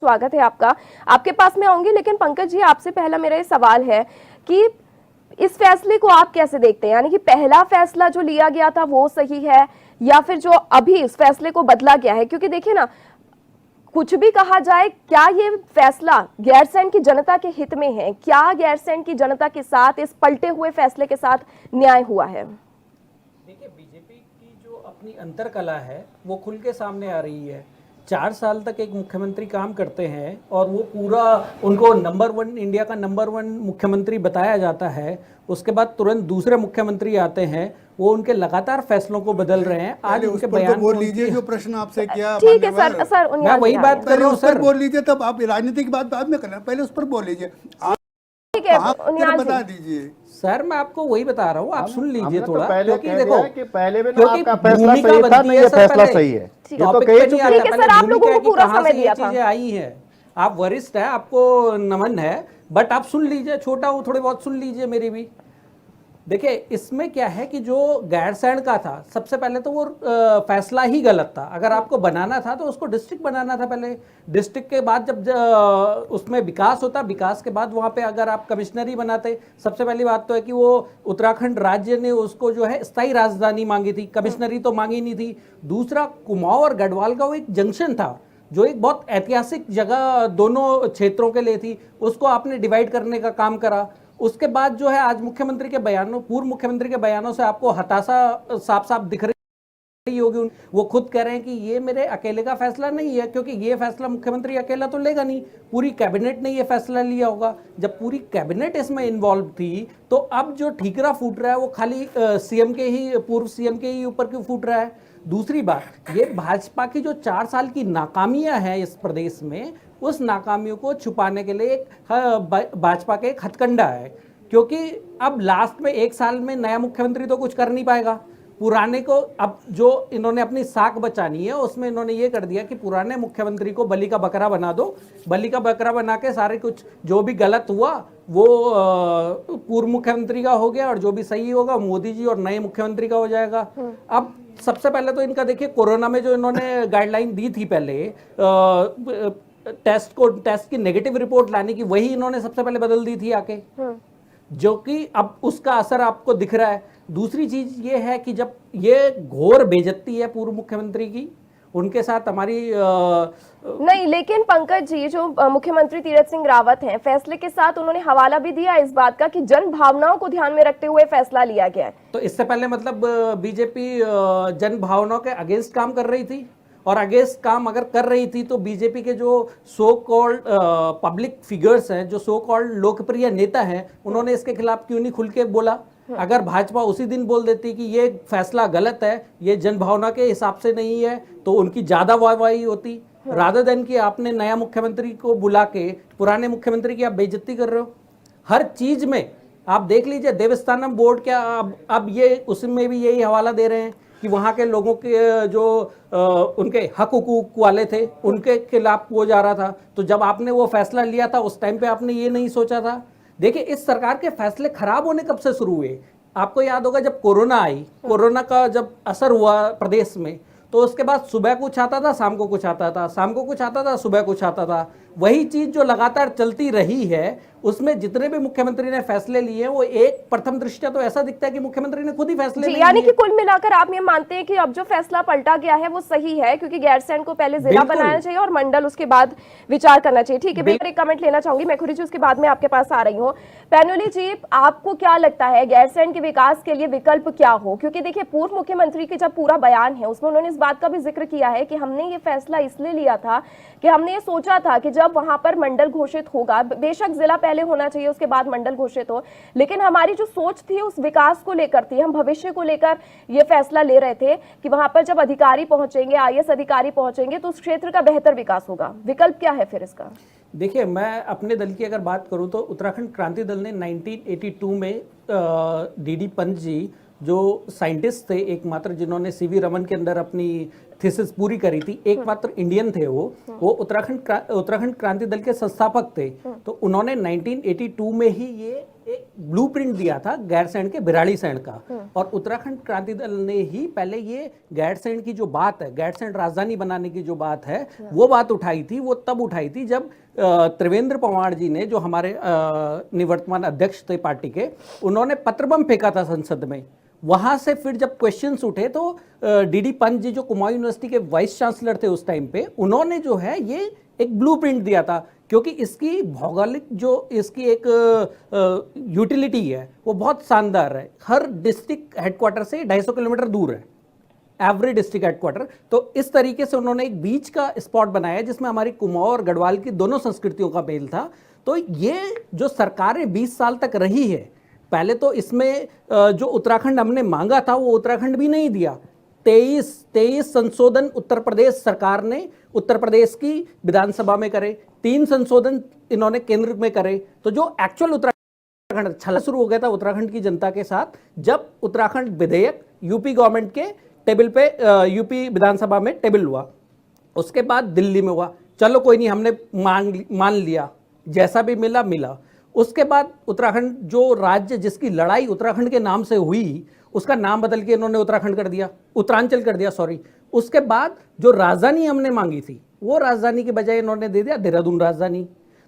स्वागत है आपका। आपके पास में आऊंगी, लेकिन पंकज जी आपसे पहला मेरा ये सवाल है कि इस फैसले को आप कैसे देखते हैं? यानी कि पहला फैसला जो लिया गया था वो सही है या फिर जो अभी इस फैसले को बदला गया है? क्योंकि देखिए ना, कुछ भी कहा जाए, क्या ये फैसला गैरसैंण की जनता के हित में है? क्या गैरसैंण की जनता के साथ इस पलटे हुए फैसले के साथ न्याय हुआ है? देखिए, बीजेपी की जो अपनी अंतरकला है वो खुल के सामने आ रही है। 4 साल तक एक मुख्यमंत्री काम करते हैं और वो पूरा उनको नंबर 1, इंडिया का नंबर 1 मुख्यमंत्री बताया जाता है। उसके बाद तुरंत दूसरे मुख्यमंत्री आते हैं, वो उनके लगातार फैसलों को बदल रहे हैं। आज उनके बयान तो बोल लीजिए जो प्रश्न आपसे किया। ठीक है सर, सर मैं वही बात कर रहा हूँ सर। बोल लीजिए, तब आप राजनीति की बात बाद में करना, पहले उस पर बोल लीजिए। ठीक है, बता दीजिए सर। मैं आपको वही बता रहा हूँ, आप सुन लीजिए थोड़ा। क्योंकि देखो कि पहले में क्योंकि आपका फैसला सही था, नहीं ये फैसला सही है। ये तो कही चुकी है। ठीक है सर, आप लोगों को पूरा समय दिया था। चीजें आई हैं, आप वरिष्ठ हैं, आपको नमन है, बट आप सुन लीजिए। छोटा हूँ, थोड़े बहुत सुन लीजिए मेरी भी। देखिए, इसमें क्या है कि जो गैरसैंण का था, सबसे पहले तो वो फैसला ही गलत था। अगर आपको बनाना था तो उसको डिस्ट्रिक्ट बनाना था पहले। डिस्ट्रिक्ट के बाद जब उसमें विकास होता, विकास के बाद वहाँ पे अगर आप कमिश्नरी बनाते। सबसे पहली बात तो है कि वो उत्तराखंड राज्य ने उसको जो है स्थायी राजधानी मांगी थी, कमिश्नरी तो मांगी नहीं थी। दूसरा, कुमाऊं और गढ़वाल का वो एक जंक्शन था जो एक बहुत ऐतिहासिक जगह दोनों क्षेत्रों के लिए थी, उसको आपने डिवाइड करने का काम करा। उसके बाद जो है आज मुख्यमंत्री के बयानों, पूर्व मुख्यमंत्री के बयानों से आपको हताशा साफ साफ दिख रही होगी। वो खुद कह रहे हैं कि ये मेरे अकेले का फैसला नहीं है, क्योंकि ये फैसला मुख्यमंत्री अकेला तो लेगा नहीं, पूरी कैबिनेट ने ये फैसला लिया होगा। जब पूरी कैबिनेट इसमें इन्वॉल्व थी तो अब जो ठीकरा फूट रहा है वो खाली सीएम के ही, पूर्व सीएम के ही ऊपर क्यों फूट रहा है? दूसरी बात, ये भाजपा की जो 4 साल की नाकामियां हैं इस प्रदेश में, उस नाकामियों को छुपाने के लिए एक भाजपा के एक हथकंडा है। क्योंकि अब लास्ट में 1 साल में नया मुख्यमंत्री तो कुछ कर नहीं पाएगा। पुराने को अब जो इन्होंने अपनी साख बचानी है उसमें इन्होंने ये कर दिया कि पुराने मुख्यमंत्री को बलि का बकरा बना दो। बलि का बकरा बना के सारे कुछ जो भी गलत हुआ वो पूर्व मुख्यमंत्री का हो गया, और जो भी सही होगा मोदी जी और नए मुख्यमंत्री का हो जाएगा। अब सबसे पहले तो इनका देखिए, कोरोना में जो इन्होंने गाइडलाइन दी थी पहले टेस्ट की नेगेटिव रिपोर्ट लाने की, वही इन्होंने सबसे पहले बदल दी थी आके, जो कि अब उसका असर आपको दिख रहा है। दूसरी चीज ये है कि जब ये घोर बेइज्जती है पूर्व मुख्यमंत्री की, उनके साथ हमारी नहीं, लेकिन पंकज जी, जो मुख्यमंत्री तीरथ सिंह रावत हैं, फैसले के साथ उन्होंने हवाला भी दिया इस बात का कि जन भावनाओं को ध्यान में रखते हुए फैसला लिया गया है। तो इससे पहले मतलब बीजेपी जन भावनाओं के अगेंस्ट काम कर रही थी, और अगेंस्ट काम अगर कर रही थी तो बीजेपी के जो सो कॉल्ड पब्लिक फिगर्स हैं, जो सो कॉल्ड लोकप्रिय नेता हैं, उन्होंने इसके खिलाफ क्यों नहीं खुल के बोला? अगर भाजपा उसी दिन बोल देती कि ये फैसला गलत है, ये जनभावना के हिसाब से नहीं है, तो उनकी ज्यादा वाहवाही होती। रादर देन कि आपने नया मुख्यमंत्री को बुला के पुराने मुख्यमंत्री की आप बेइज्जती कर रहे हो हर चीज में। आप देख लीजिए, देवस्थानम बोर्ड क्या अब ये उसमें भी यही हवाला दे रहे हैं कि वहाँ के लोगों के जो उनके हक हुकूक वाले थे उनके खिलाफ वो जा रहा था। तो जब आपने वो फैसला लिया था उस टाइम पे आपने ये नहीं सोचा था? देखिए, इस सरकार के फैसले खराब होने कब से शुरू हुए? आपको याद होगा जब कोरोना आई, कोरोना का जब असर हुआ प्रदेश में, तो उसके बाद सुबह कुछ आता था, शाम को कुछ आता था, शाम को कुछ आता था, सुबह कुछ आता था। वही चीज जो लगातार चलती रही है, उसमें जितने भी मुख्यमंत्री ने फैसले लिए हैं, वो एक प्रथम दृष्टया तो ऐसा दिखता है कि मुख्यमंत्री ने खुद ही फैसले लिए। यानी कि कुल मिलाकर आप ये मानते हैं कि अब जो फैसला पलटा गया है वो सही है, क्योंकि गैरसैंण को पहले जिला बनाना चाहिए और मंडल उसके बाद विचार करना चाहिए। ठीक है, मैं एक कमेंट लेना चाहूंगी मैखुरी जी, उसके बाद में आपके पास आ रही हूँ। पैनुली जी, आपको क्या लगता है गैरसैंण के विकास के लिए विकल्प क्या हो? क्योंकि देखिए, पूर्व मुख्यमंत्री की जब पूरा बयान है उसमें उन्होंने इस बात का भी जिक्र किया है कि हमने ये फैसला इसलिए लिया था कि हमने ये सोचा था कि जब वहां पर मंडल घोषित होगा, बेशक जिला पहले होना चाहिए उसके बाद मंडल घोषित हो, लेकिन हमारी जो सोच थी उस विकास को लेकर थी, हम भविष्य को लेकर ये फैसला ले रहे थे कि वहां पर जब अधिकारी पहुंचेंगे, आईएएस अधिकारी पहुंचेंगे, तो उस क्षेत्र का बेहतर विकास होगा। विकल्प क्या है फिर इसका? देखिए, मैं अपने दल की अगर बात करूं तो उत्तराखंड क्रांति दल ने 1982 में डीडी पंत जी, जो साइंटिस्ट थे एकमात्र जिन्होंने सीवी रमन के अंदर अपनी थीसिस पूरी करी थी, एकमात्र इंडियन थे वो उत्तराखंड क्रांति दल के संस्थापक थे। तो उन्होंने 1982 में ही ये एक ब्लूप्रिंट दिया था गैरसैंण के भिराड़ीसैंण का, और उत्तराखंड क्रांति दल ने ही पहले ये गैरसैंण की जो बात है, गैरसैंण राजधानी बनाने की जो बात है, वो बात उठाई थी। वो तब उठाई थी जब त्रिवेंद्र पंवार जी ने, जो हमारे निवर्तमान अध्यक्ष थे पार्टी के, उन्होंने पत्रबम फेंका था संसद में। वहां से फिर जब क्वेश्चंस उठे तो डीडी पंत जी, जो कुमाऊं यूनिवर्सिटी के वाइस चांसलर थे उस टाइम पे, उन्होंने जो है ये एक ब्लूप्रिंट दिया था, क्योंकि इसकी भौगोलिक जो इसकी एक यूटिलिटी है वो बहुत शानदार है। हर डिस्ट्रिक्ट हेडक्वार्टर से 250 किलोमीटर दूर है एवरी डिस्ट्रिक्ट हेडक्वार्टर। तो इस तरीके से उन्होंने एक बीच का स्पॉट बनाया जिसमें हमारी कुमाऊं और गढ़वाल की दोनों संस्कृतियों का मेल था। तो ये जो सरकारें 20 साल तक रही है, पहले तो इसमें जो उत्तराखंड हमने मांगा था वो उत्तराखंड भी नहीं दिया। 23 संशोधन उत्तर प्रदेश सरकार ने उत्तर प्रदेश की विधानसभा में करे, 3 संशोधन इन्होंने केंद्र में करे। तो जो एक्चुअल उत्तराखंड छल शुरू हो गया था उत्तराखंड की जनता के साथ, जब उत्तराखंड विधेयक यूपी गवर्नमेंट के टेबल पे, यूपी विधानसभा में टेबल हुआ, उसके बाद दिल्ली में हुआ। चलो कोई नहीं, हमने मान लिया, जैसा भी मिला मिला। उसके बाद उत्तराखंड जो राज्य जिसकी लड़ाई उत्तराखंड के नाम से हुई, उसका नाम बदल के इन्होंने उत्तराखंड कर दिया, उत्तरांचल कर दिया, सॉरी। उसके बाद जो राजधानी हमने मांगी थी, वो राजधानी के बजाय इन्होंने दे दिया देहरादून राजधानी।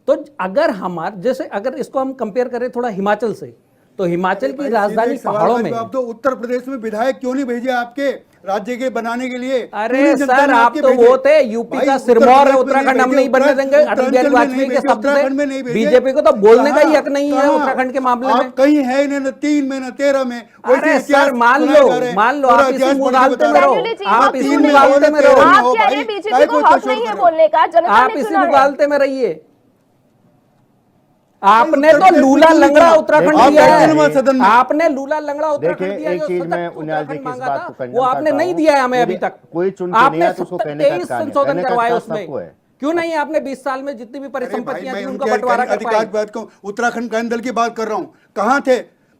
तो अगर जैसे अगर इसको हम कंपेयर करें थोड़ा हिमाचल से, तो हिमाचल की राजधानी पहाड़ों में। आप तो उत्तर प्रदेश में विधायक क्यों नहीं भेजे आपके राज्य के बनाने के लिए? अरे सर, आप तो वो थे यूपी का सिरमौर, उत्तराखंड हम नहीं बनने देंगे। अटल बिहारी वाजपेयी के शब्द थे, बीजेपी को तो बोलने का ही हक नहीं है उत्तराखंड के मामले में। कहीं है न 3 में न 13 में। अरे सर, मान लो आप इसी मुगालते में रहो, आप इसी मुगालते में रहो, आप कह रहे हैं बीजेपी को हक नहीं है बोलने का, जनता आप ने इसी चुना है। मुगालते में रहिए। आपने तो लूला लंगड़ा उत्तराखंड दिया है, आपने लूला लंगड़ा उत्तराखंड दिया है। एक चीज जो मैं सतत उन्याल जी उत्तराखंड की इस मांगा बात था, को कंडम वो आपने करता नहीं हूं। दिया है हमें अभी तक। कोई चुन के नहीं आया तो उसको कहने का 23 अधिकार नहीं। संशोधन कहने का करवाए अधिकार उसमें, सबको है। क्यों नहीं आपने 20 साल में जितनी भी परिसंपत्तियां थी उनका बंटवारा कर अधिकार पाए? बात को उत्तराखंड क्रांति दल की बात कर रहा हूँ। कहाँ थे?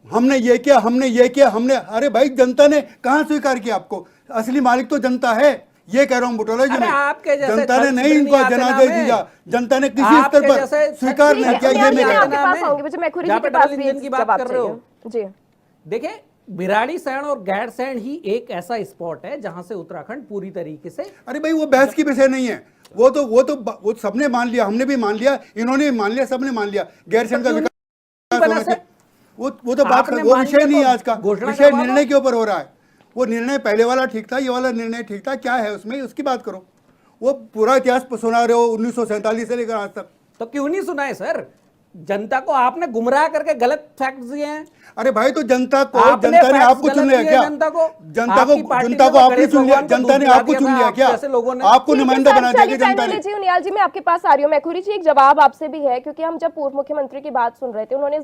हमने ये किया, हमने ये किया, हमने। अरे भाई, जनता ने कहाँ स्वीकार किया आपको? असली मालिक तो जनता है, ये कह रहा हूँ बुटोला जी। अरे आपके जैसे जनता ने छठ नहीं इनको आते जनादेश नाम है। दिया, जनता ने किसी आपके स्तर पर जैसे स्वीकार ठीक नहीं है, किया। ये उन्याल जी, मेरा मैं आपके नाम पास है। आऊंगी, मुझे मैखुरी जी जहाँ के पे पास डबल भी इंजन की बात जवाब कर रहे हो। चाहिए। जी देखिए, भिराड़ीसैंण और गैरसैंण ही एक ऐसा स्पॉट है जहां से उत्तराखंड पूरी तरीके से। अरे भाई, वो बहस की विषय नहीं है। वो सबने मान लिया, हमने भी मान लिया, इन्होंने भी मान लिया, सबने मान लिया गैरसैंण का विकास होना चाहिए। वो तो बात, वो विषय नहीं है आज का। विषय निर्णय के ऊपर हो रहा है। वो निर्णय पहले वाला ठीक था, ये वाला निर्णय ठीक था, क्या है उसमें, उसकी बात करो। वो पूरा इतिहास सुना रहे हो 1947 से लेकर आज तक। तो क्यों नहीं सुना है सर? जनता को आपने गुमराह करके गलत फैक्ट्स दिए हैं। अरे भाई, तो जनता को, आपने जनता ने facts आपको चुन गलत लिया दिए क्या? जनता को आपने गणेश चुन लिया, भगवान को जनता ने दूध आपको पिला चुन दिया लिया था, क्या? जैसे लोगों ने। आपको ठीक है नुमाइंदा सर, बना दिया चलिए कि जनता पहले ने। जी, उनियाल जी मैं आपके पास आ रही हूँ। मैखुरी जी, एक जवाब आपसे भी है, क्योंकि हम जब पूर्व मुख्यमंत्री की बात सुन रहे थे, उन्होंने